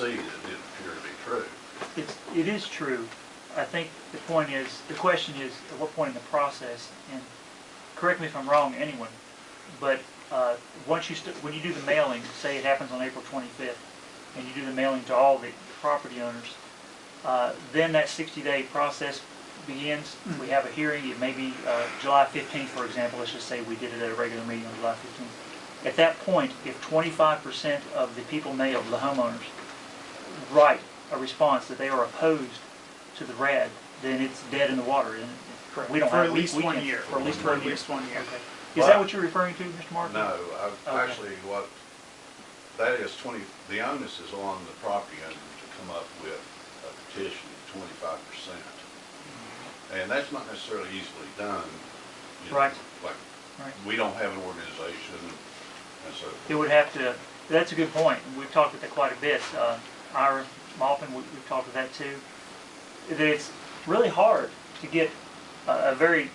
see that it didn't appear to be true. It is true. I think the question is, at what point in the process, and correct me if I'm wrong, anyone, but when you do the mailing, say it happens on April 25th, and you do the mailing to all the property owners, then that 60-day process begins. We have a hearing. It may be July 15th, for example. Let's just say we did it at a regular meeting on July 15th. At that point, if 25% of the people mailed, the homeowners, write a response that they are opposed to the RAD, then it's dead in the water. And we don't have at least 1 year. For at least 1 year. Okay. Is that what you're referring to, Mr. Martin? No, actually, that is the onus is on the property owner to come up with a petition of 25%. And that's not necessarily easily done. Right. Like, we don't have an organization, and so it would have to. That's a good point. We've talked about that quite a bit. Ira Malpin, we've talked about that too. That it's really hard to get a very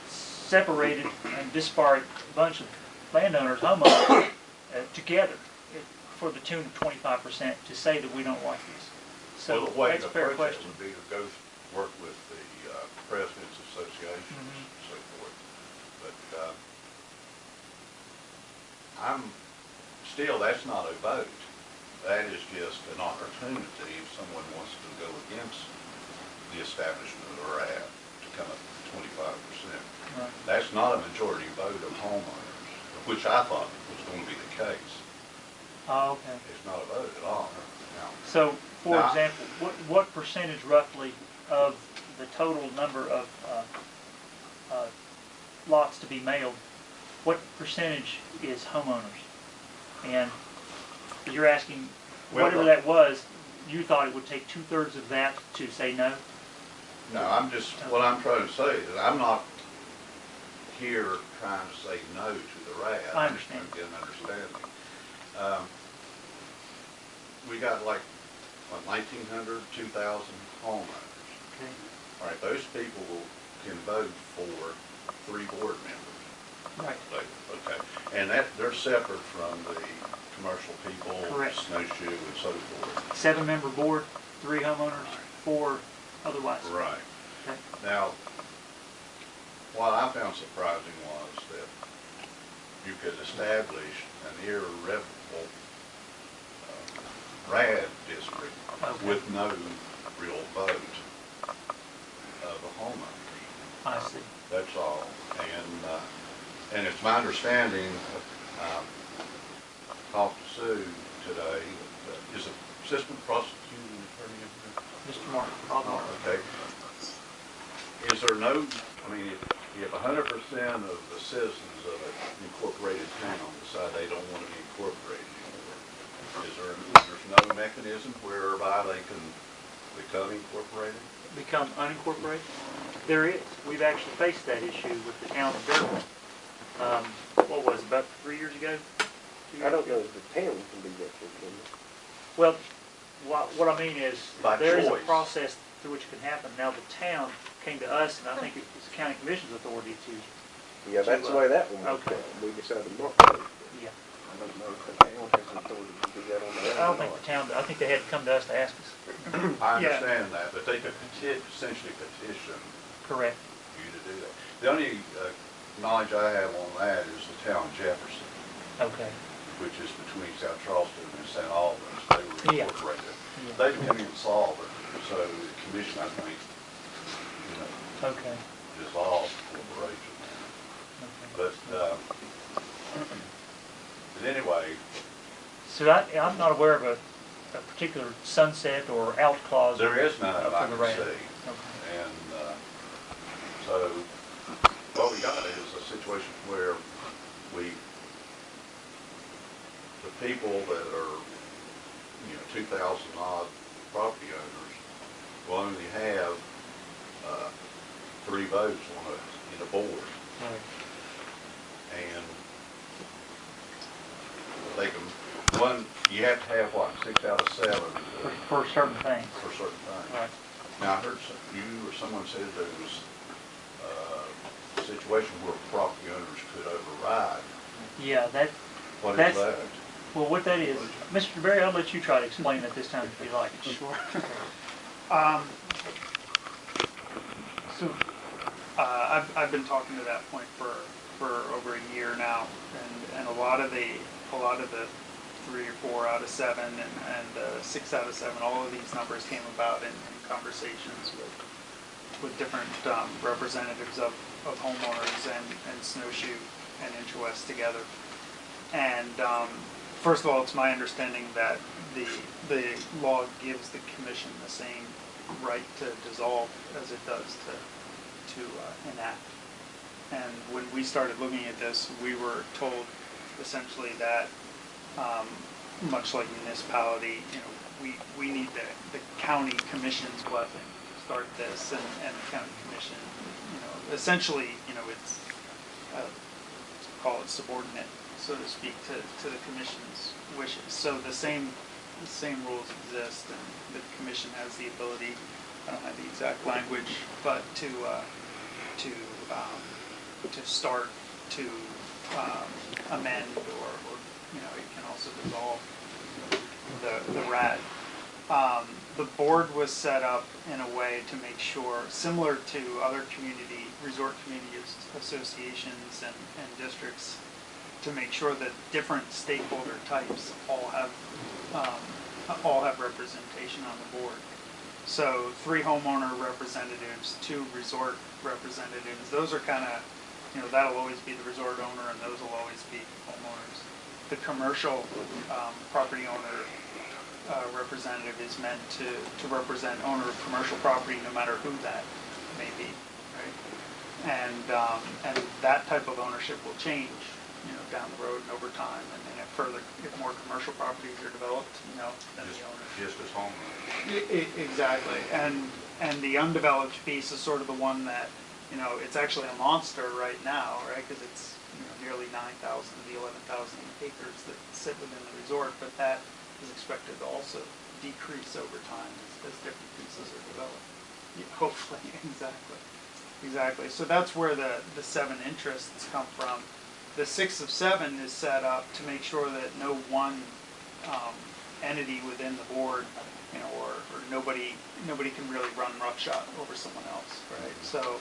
separated and disparate bunch of landowners, homeowners, together for the tune of 25% to say that we don't like this. So well, the way that's a fair question. Would be to go work with the President's Association and so forth. But that's not a vote. That is just an opportunity if someone wants to go against the establishment of the RAD to come up with 25%. Right. That's not a majority vote of homeowners, which I thought was going to be the case. Oh, okay. It's not a vote at all. No. So, for example, what percentage roughly of the total number of lots to be mailed, what percentage is homeowners? And you're asking, whatever that was, you thought it would take 2/3 of that to say no? No, what I'm trying to say is that I'm not here trying to say no to the RAD. I understand. I'm trying to get an understanding. We got like, what, 1,900, 2,000 homeowners. Okay. All right, those people can vote for 3 board members. Right. Okay, and they're separate from the commercial people, correct, snowshoe, and so forth. 7-member board, 3 homeowners, 4 otherwise. Right. Okay. Now, what I found surprising was that you could establish an irrevocable RAD district with no real vote of the homeowners. I see. That's all. And it's my understanding, talked to Sue today, is the assistant prosecuting attorney in here? Mr. Martin, Bob Martin. Okay. Is there no, I mean, if 100% of the citizens of an incorporated town decide they don't want to be incorporated anymore, there's no mechanism whereby they can become incorporated? Become unincorporated? There is. We've actually faced that issue with the town of Durham. What was it, about 3 years ago? I don't know if the town can do that, can they? Well, what I mean is, there is a process through which it can happen. Now, the town came to us, and I think it was the county commission's authority to. Yeah, that's the way that one went. Okay. We decided not to. Yeah. I don't know if the town has authority to do that on their own. I don't think the town. I think they had to come to us to ask us. I understand that, but they could essentially petition. Correct. You to do that. The only knowledge I have on that is the town of Jefferson. Okay. Which is between South Charleston and St. Albans. They were incorporated. Yeah. They became insolvent, so the commission, I think, dissolved the corporation. Okay. But anyway. So I'm not aware of a particular sunset or out clause. There is none that I can see. Okay. And so what we got is a situation where the people that are, 2,000 odd property owners will only have 3 votes in a board. Right. And they can, you have to have what, 6 out of 7 for certain things. For certain things. Right. Now I heard you or someone said there was a situation where property owners could override. Yeah, What is that? Well, what that is, Mr. Berry, I'll let you try to explain it this time if you like. Sure. I've been talking to that point for over a year now, and a lot of the 3 or 4 out of 7 and 6 out of 7, all of these numbers came about in conversations with different representatives of homeowners and Snowshoe and Interwest together. And first of all, it's my understanding that the law gives the commission the same right to dissolve as it does to enact. And when we started looking at this, we were told essentially that, much like municipality, we need the county commission's blessing to start this, and the county commission, essentially, it's call it subordinate, so to speak, to the commission's wishes. So the same rules exist, and the commission has the ability, I don't have the exact language, but to start to amend, or it can also dissolve the RAD. The board was set up in a way to make sure, similar to other resort community associations and districts, to make sure that different stakeholder types all have representation on the board. So 3 homeowner representatives, 2 resort representatives. Those are kind of, that'll always be the resort owner, and those will always be homeowners. The commercial property owner representative is meant to represent owner of commercial property, no matter who that may be, right? And that type of ownership will change, down the road and over time, and then if more commercial properties are developed, then the owner. Just as home. Exactly, and the undeveloped piece is sort of the one that, it's actually a monster right now, right? Because it's nearly 9,000 of the 11,000 acres that sit within the resort, but that is expected to also decrease over time as different pieces are developed. Yeah, hopefully, exactly. So that's where the 7 interests come from. The 6 of 7 is set up to make sure that no one entity within the board, or nobody can really run roughshod over someone else, right? So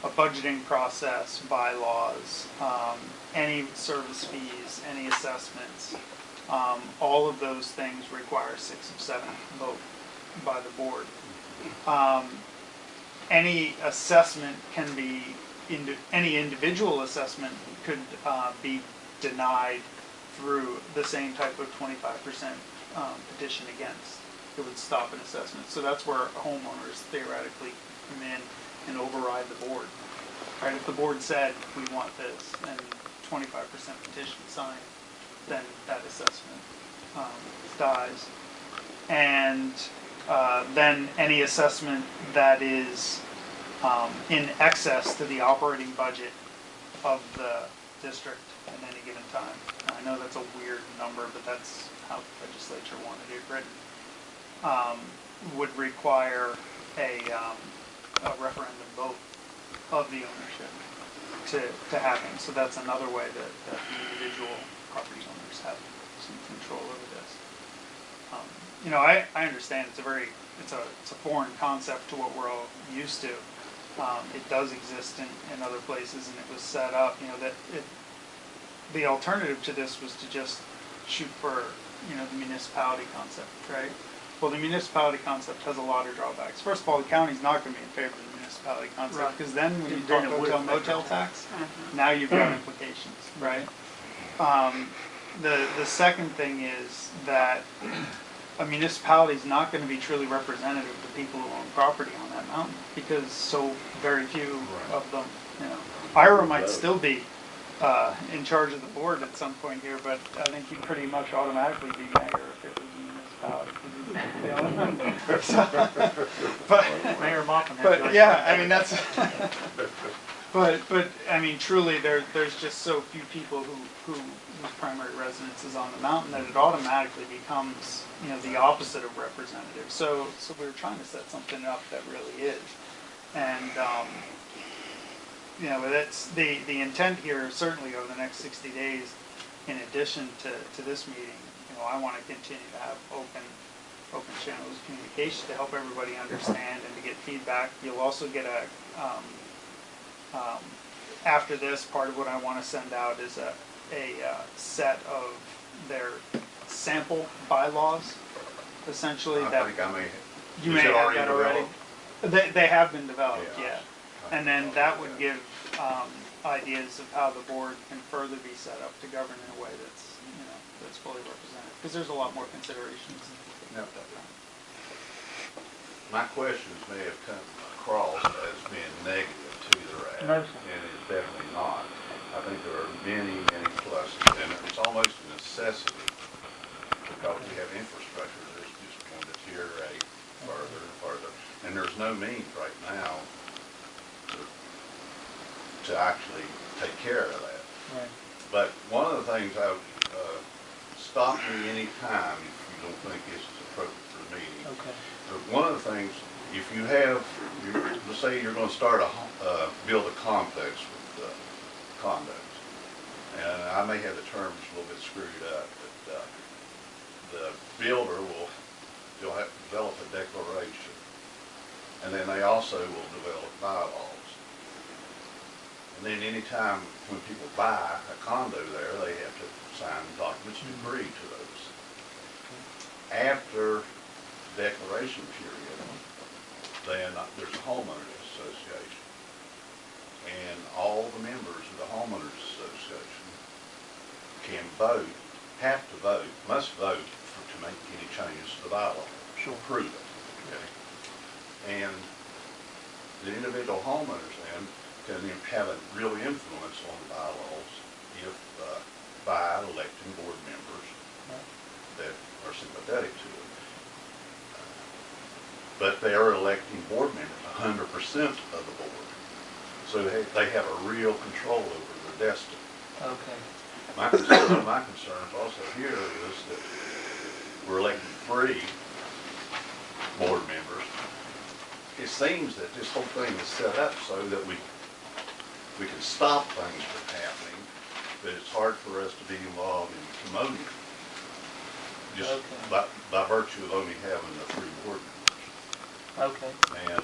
a budgeting process, bylaws, any service fees, any assessments, all of those things require 6 of 7 vote by the board. Any assessment can be, any individual assessment could be denied through the same type of 25% petition against. It would stop an assessment. So that's where homeowners theoretically come in and override the board. Right? If the board said, we want this, and 25% petition signed, then that assessment dies. And then any assessment that is in excess to the operating budget of the district at any given time. I know that's a weird number, but that's how the legislature wanted it written. Would require a referendum vote of the ownership to happen. So that's another way that the individual property owners have some control over this. I understand it's a foreign concept to what we're all used to. It does exist in other places, and it was set up, the alternative to this was to just shoot for, the municipality concept, right? Well, the municipality concept has a lot of drawbacks. First of all, the county's not going to be in favor of the municipality concept, because then when you talk hotel motel tax, now you've got implications, right? The second thing is that a municipality is not going to be truly representative of the people who own property on that mountain, because so very few of them, Ira might still be in charge of the board at some point here, but I think he'd pretty much automatically be mayor if it was a municipality. Mayor Moffin has But yeah, I mean that's. But I mean truly, there's just so few people whose primary residence is on the mountain that it automatically becomes the opposite of representative. So we were trying to set something up that really is, and that's the intent here. Certainly over the next 60 days in addition to this meeting, you know, I want to continue to have open channels of communication to help everybody understand and to get feedback. You'll also get after this, part of what I want to send out is a set of their sample bylaws, essentially. I that think I may, you is may it have that already. developed? They have been developed, Yeah. yeah. And then that would give ideas of how the board can further be set up to govern in a way that's, you know, that's fully represented. Because there's a lot more considerations. Yep. My questions may have come across as being negative to the RAF. No, sir. And it's definitely not. I think there are many, many pluses, and it's almost a necessity because we have infrastructure that's just going to deteriorate further and further. And there's no means right now to actually take care of that. Right. But one of the things stop me any time if you don't think this is appropriate for the meeting. Okay. But one of the things, if you have, let's say you're going to start build a complex with condos, and I may have the terms a little bit screwed up, but the builder you'll have to develop a declaration, and then they also will develop bylaws. And then anytime when people buy a condo there, they have to sign documents to agree to those. After declaration period, then there's a homeowners association. And all the members of the homeowners association can vote, have to vote, must vote to make any changes to the bylaw. Sure. Approve it. Okay. And the individual homeowners then can have a real influence on the bylaws if by electing board members that are sympathetic to it. But they are electing board members 100% of the board. So they have a real control over their destiny. Okay. My concerns also here is that we're electing 3 board members. It seems that this whole thing is set up so that we can stop things from happening, but it's hard for us to be involved in promoting it. Just by virtue of only having the 3 board members. Okay. And